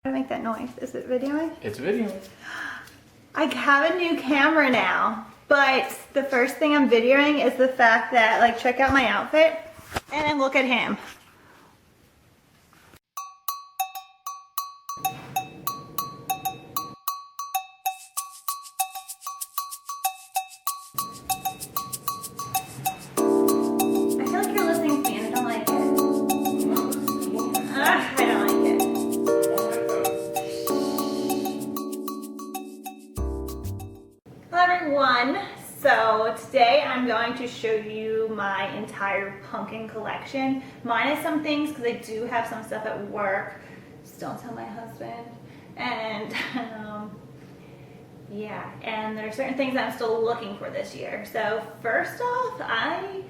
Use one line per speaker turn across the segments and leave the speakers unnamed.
I make that noise. Is it videoing?
It's videoing.
I have a new camera now, but the first thing I'm videoing is the fact that, like, check out my outfit and then look at him. I feel like you're listening to me and I don't like it. I don't like it. Hello everyone. So today I'm going to show you my entire pumpkin collection, minus some things because I do have some stuff at work. Just don't tell my husband. And yeah, and there are certain things I'm still looking for this year. So first off, I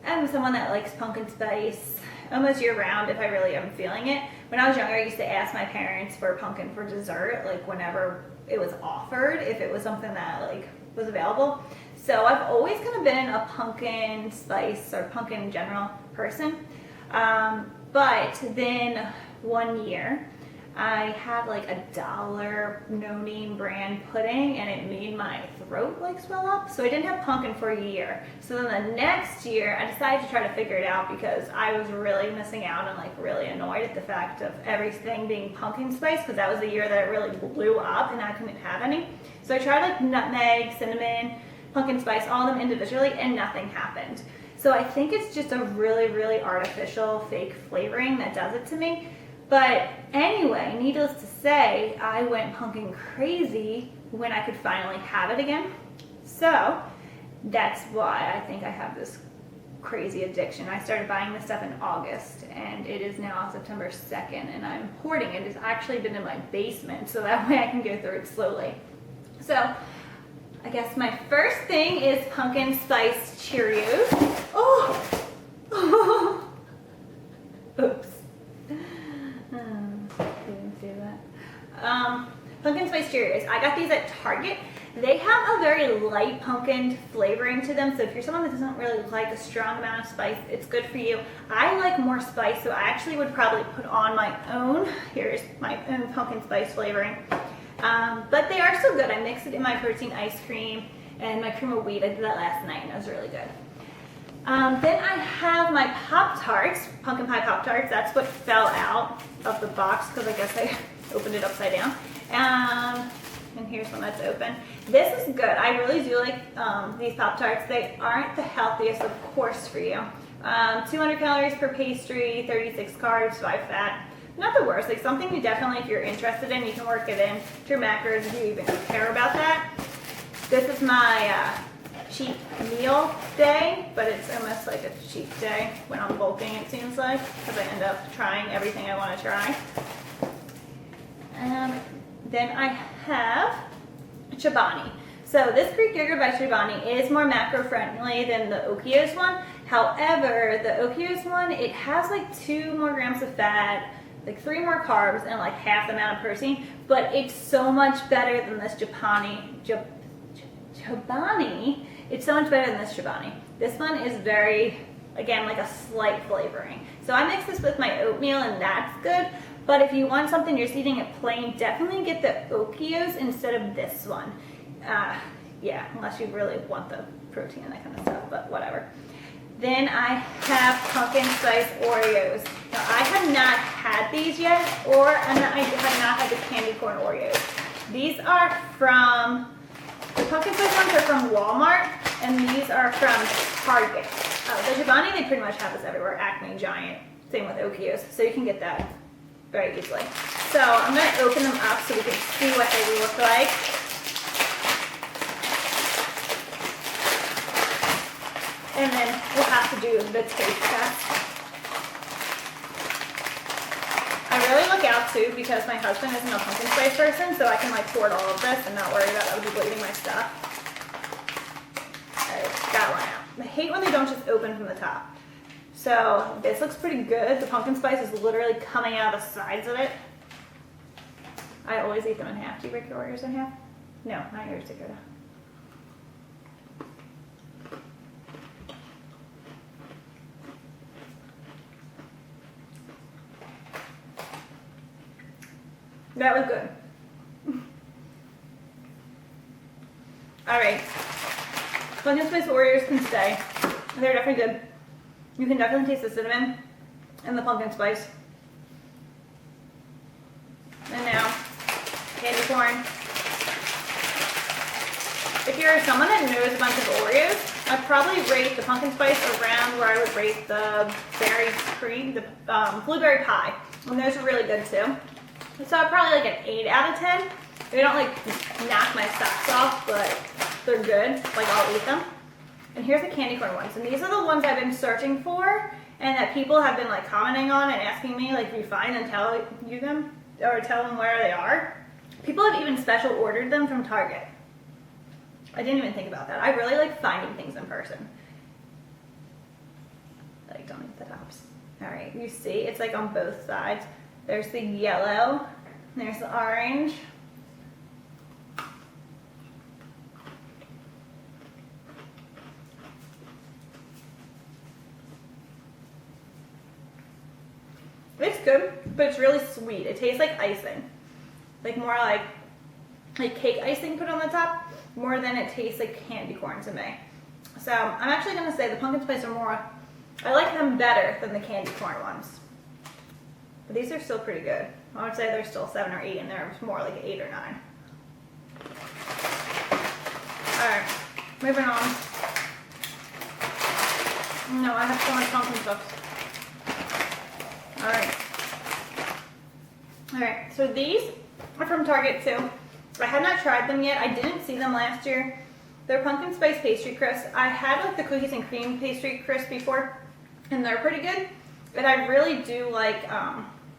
am someone that likes pumpkin spice almost year round if I really am feeling it. When I was younger, I used to ask my parents for pumpkin for dessert, like whenever it was offered, if it was something that like was available. So I've always kind of been a pumpkin spice or pumpkin in general person. But then one year I had like $1 no-name brand pudding and it made my throat like swell up. So I didn't have pumpkin for a year. So then the next year I decided to try to figure it out because I was really missing out and like really annoyed at the fact of everything being pumpkin spice because that was the year that it really blew up and I couldn't have any. So I tried like nutmeg, cinnamon, pumpkin spice, all of them individually, and nothing happened. So I think it's just a really, really artificial fake flavoring that does it to me. But anyway, needless to say, I went pumpkin crazy when I could finally have it again. So that's why I think I have this crazy addiction. I started buying this stuff in August and it is now September 2nd and I'm hoarding it. It's actually been in my basement so that way I can go through it slowly. So I guess my first thing is pumpkin spiced Cheerios. Oh! Oops. Didn't see that. Pumpkin spice Cheerios. I got these at Target. They have a very light pumpkin flavoring to them, so if you're someone that doesn't really like a strong amount of spice, it's good for you. I like more spice, so I actually would probably put on my own. Here's my own pumpkin spice flavoring. But they are still good. I mixed it in my protein ice cream and my cream of wheat. I did that last night and it was really good. Then I have my Pop-Tarts, pumpkin pie Pop-Tarts. That's what fell out of the box because I guess I opened it upside down. And here's one that's open. This is good. I really do like these Pop-Tarts. They aren't the healthiest, of course, for you. 200 calories per pastry, 36 carbs, 5 fat. Not the worst. Like something you definitely, if you're interested in, you can work it in to your macros if you even care about that. This is my cheat meal day, but it's almost like a cheat day when I'm bulking, it seems like, because I end up trying everything I want to try. Then I have Chobani. So this Greek yogurt by Chobani is more macro friendly than the Oreos one. However, the Oreos one, it has like 2 more grams of fat, like 3 more carbs, and like half the amount of protein. But it's so much better than this Chobani. It's so much better than this Chobani. This one is very, again, like a slight flavoring. So I mix this with my oatmeal and that's good. But if you want something you're just eating it plain, definitely get the Oreos instead of this one. Yeah, unless you really want the protein and that kind of stuff, but whatever. Then I have pumpkin spice Oreos. Now I have not had these yet, I have not had the candy corn Oreos. These are from, the pumpkin spice ones are from Walmart, and these are from Target. The Chobani, they pretty much have this everywhere, Acme, Giant, same with Oreos, so you can get that very easily. So I'm going to open them up so we can see what they look like. And then we'll have to do the taste test. I really look out too because my husband isn't a pumpkin spice person, so I can like hoard all of this and not worry about other people eating my stuff. Alright, got one out. I hate when they don't just open from the top. So this looks pretty good. The pumpkin spice is literally coming out of the sides of it. I always eat them in half. Do you break your Oreos in half? No, not yours, Dakota. That was good. Alright. Pumpkin spice Oreos can stay. They're definitely good. You can definitely taste the cinnamon and the pumpkin spice. And now, candy corn. If you're someone that knows a bunch of Oreos, I'd probably rate the pumpkin spice around where I would rate the berry cream, the blueberry pie. And those are really good too. So I'd probably like an 8 out of 10. They don't like knock my socks off, but they're good. Like I'll eat them. And here's the candy corn ones. And these are the ones I've been searching for and that people have been like commenting on and asking me like if you find them, tell you them or tell them where they are. People have even special ordered them from Target. I didn't even think about that. I really like finding things in person. Like, don't eat the tops. All right, you see, it's like on both sides. There's the yellow, and there's the orange. It's good, but it's really sweet. It tastes like icing. Like more like cake icing put on the top, more than it tastes like candy corn to me. So I'm actually gonna say the pumpkin spice are more, I like them better than the candy corn ones. But these are still pretty good. I would say they're still 7 or 8 and they're more like 8 or 9. Alright, moving on. No, I have so much pumpkin stuff. Alright, so these are from Target too. I had not tried them yet. I didn't see them last year. They're pumpkin spice pastry crisps. I had like the cookies and cream pastry crisp before, and they're pretty good. But I really do like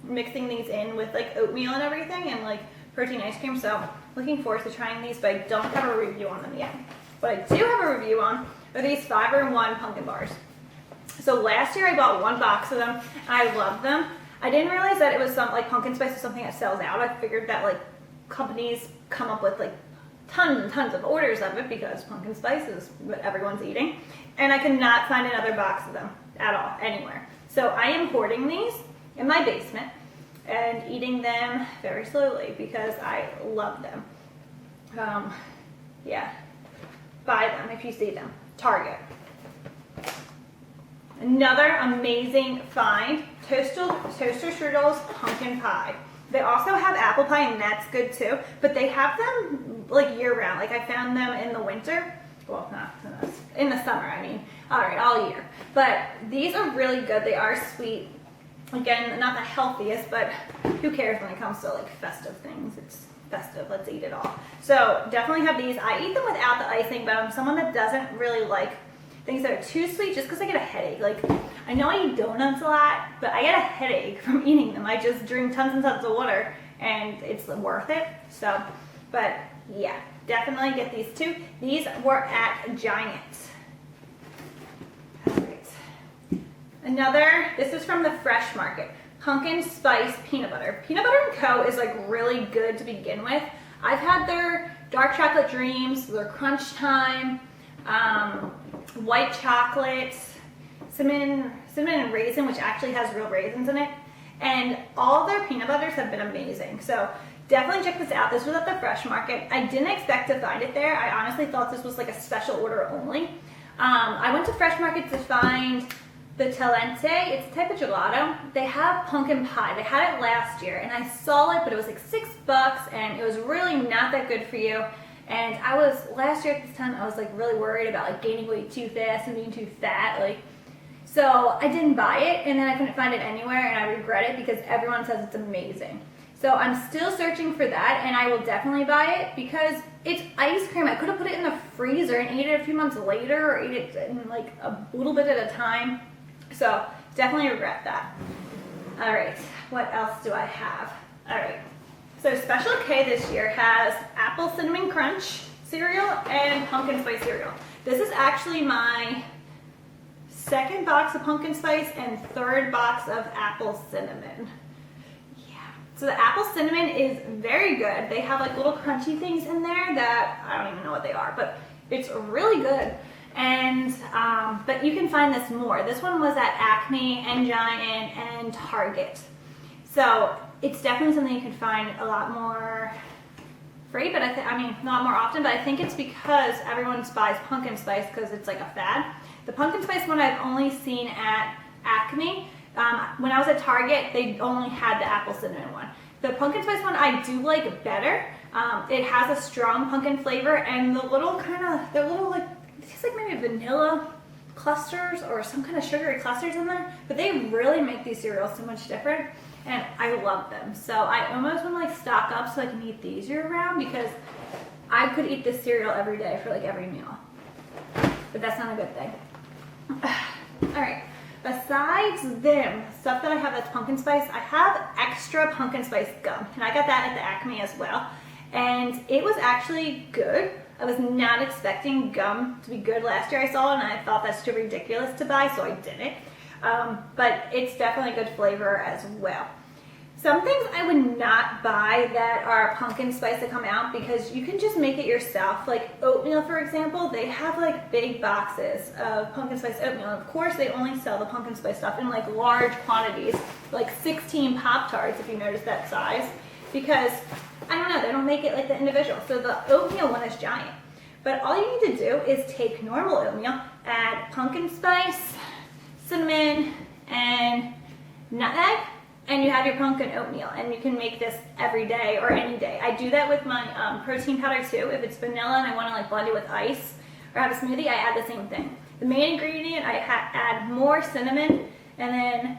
mixing these in with like oatmeal and everything and like protein ice cream. So looking forward to trying these, but I don't have a review on them yet. What I do have a review on are these 5-in-1 pumpkin bars. So last year I bought 1 box of them, and I loved them. I didn't realize that it was like pumpkin spice is something that sells out. I figured that like companies come up with like tons and tons of orders of it because pumpkin spice is what everyone's eating. And I could not find another box of them at all, anywhere. So I am hoarding these in my basement and eating them very slowly because I love them. Yeah, buy them if you see them. Target. Another amazing find, Toaster Strudels Pumpkin Pie. They also have apple pie, and that's good too, but they have them like year round. Like I found them in the winter, well, not in the summer, I mean. All right, all year. But these are really good. They are sweet. Again, not the healthiest, but who cares when it comes to like festive things? It's festive, let's eat it all. So definitely have these. I eat them without the icing, but I'm someone that doesn't really like things that are too sweet just because I get a headache. Like, I know I eat donuts a lot, but I get a headache from eating them. I just drink tons and tons of water, and it's worth it. So, but yeah, definitely get these two. These were at Giant. All right. This is from the Fresh Market. Pumpkin Spice Peanut Butter. Peanut Butter & Co. is like really good to begin with. I've had their Dark Chocolate Dreams, their Crunch Time, white chocolate, cinnamon and raisin, which actually has real raisins in it, and all their peanut butters have been amazing. So definitely check this out. This was at the Fresh Market. I didn't expect to find it there. I honestly thought this was like a special order only. I went to Fresh Market to find the Talente. It's a type of gelato. They have pumpkin pie. They had it last year, and I saw it, but it was like $6, and it was really not that good for you. And last year at this time, I was like really worried about like gaining weight too fast and being too fat. So I didn't buy it, and then I couldn't find it anywhere, and I regret it because everyone says it's amazing. So I'm still searching for that, and I will definitely buy it because it's ice cream. I could have put it in the freezer and ate it a few months later, or eat it in like a little bit at a time. So definitely regret that. All right, what else do I have? All right. So Special K this year has Apple Cinnamon Crunch cereal and pumpkin spice cereal. This is actually my second box of pumpkin spice and third box of apple cinnamon. Yeah. So the apple cinnamon is very good. They have like little crunchy things in there that I don't even know what they are, but it's really good. And but you can find this more. This one was at Acme and Giant and Target. So It's definitely something you can find a lot more free, but I mean, not more often, but I think it's because everyone buys pumpkin spice because it's like a fad. The pumpkin spice one I've only seen at Acme. When I was at Target, they only had the apple cinnamon one. The pumpkin spice one I do like better. It has a strong pumpkin flavor, and the little like, it tastes like maybe vanilla clusters or some kind of sugary clusters in there, but they really make these cereals so much different, and I love them. So I almost want to like stock up so I can eat these year round, because I could eat this cereal every day for like every meal, but that's not a good thing. All right, besides them, stuff that I have that's pumpkin spice, I have extra pumpkin spice gum, and I got that at the Acme as well, and it was actually good. I was not expecting gum to be good last year. I saw it and I thought that's too ridiculous to buy, so I didn't. But it's definitely a good flavor as well. Some things I would not buy that are pumpkin spice that come out, because you can just make it yourself. Like oatmeal, for example, they have like big boxes of pumpkin spice oatmeal. And of course, they only sell the pumpkin spice stuff in like large quantities, like 16 Pop-Tarts if you notice that size, because I don't know, they don't make it like the individual. So the oatmeal one is giant. But all you need to do is take normal oatmeal, add pumpkin spice, cinnamon, and nutmeg, and you have your pumpkin oatmeal. And you can make this every day or any day. I do that with my protein powder too. If it's vanilla and I want to like blend it with ice or have a smoothie, I add the same thing. The main ingredient, I add more cinnamon and then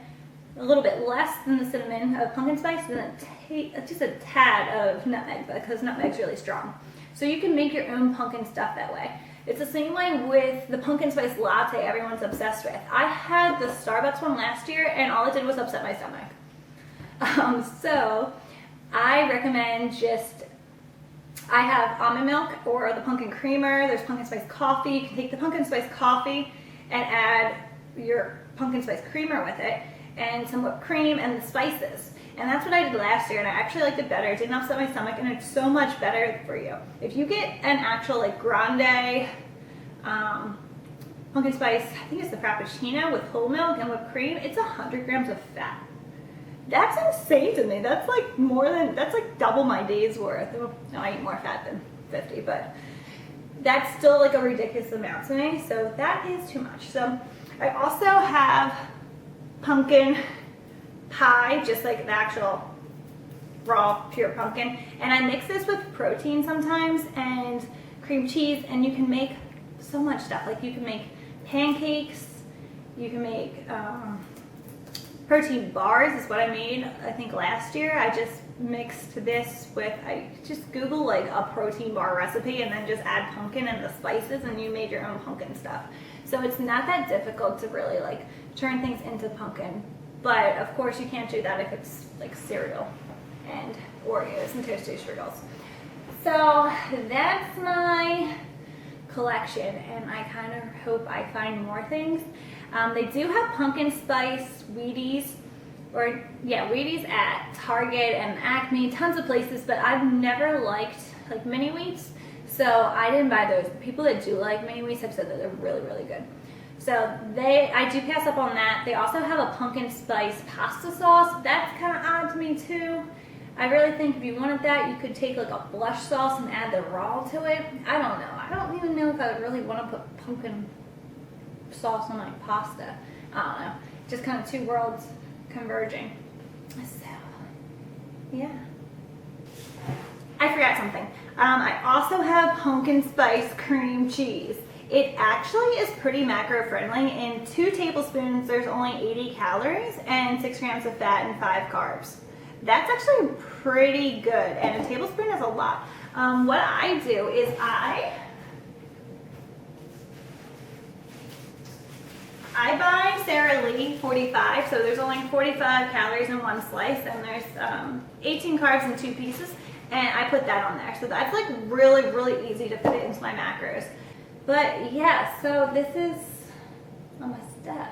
a little bit less than the cinnamon of pumpkin spice, and then just a tad of nutmeg, because nutmeg's really strong. So you can make your own pumpkin stuff that way. It's the same way with the pumpkin spice latte everyone's obsessed with. I had the Starbucks one last year, and all it did was upset my stomach. So I recommend I have almond milk or the pumpkin creamer. There's pumpkin spice coffee. You can take the pumpkin spice coffee and add your pumpkin spice creamer with it, and some whipped cream and the spices. And that's what I did last year, and I actually liked it better. It didn't upset my stomach, and it's so much better for you. If you get an actual like grande pumpkin spice, I think it's the Frappuccino with whole milk and whipped cream, it's 100 grams of fat. That's insane to me. That's like double my day's worth. No, I eat more fat than 50, but that's still like a ridiculous amount to me. So that is too much. So I also have pumpkin pie, just like the actual raw pure pumpkin, and I mix this with protein sometimes and cream cheese, and you can make so much stuff. Like you can make pancakes, you can make protein bars is what I made I think last year. I just mixed this with, I just Google like a protein bar recipe and then just add pumpkin and the spices, and you made your own pumpkin stuff. So it's not that difficult to really like turn things into pumpkin. But of course you can't do that if it's like cereal and Oreos and Toasted Strudels. So that's my collection, and I kind of hope I find more things. They do have pumpkin spice Wheaties, Wheaties at Target and Acme, tons of places, but I've never liked like mini wheats, so I didn't buy those. People that do like mini wheats have said that they're really, really good. So I do pass up on that. They also have a pumpkin spice pasta sauce. That's kind of odd to me too. I really think if you wanted that, you could take like a blush sauce and add the raw to it. I don't know. I don't even know if I would really want to put pumpkin sauce on my pasta. I don't know. Just kind of two worlds converging. So, yeah. I forgot something. I also have pumpkin spice cream cheese. It actually is pretty macro friendly. In 2 tablespoons, there's only 80 calories and 6 grams of fat and 5 carbs. That's actually pretty good, and a tablespoon is a lot. What I do is I buy Sara Lee 45, so there's only 45 calories in 1 slice, and there's 18 carbs in 2 pieces, and I put that on there. So that's like really, really easy to fit into my macros. But yeah, so this is all my stuff.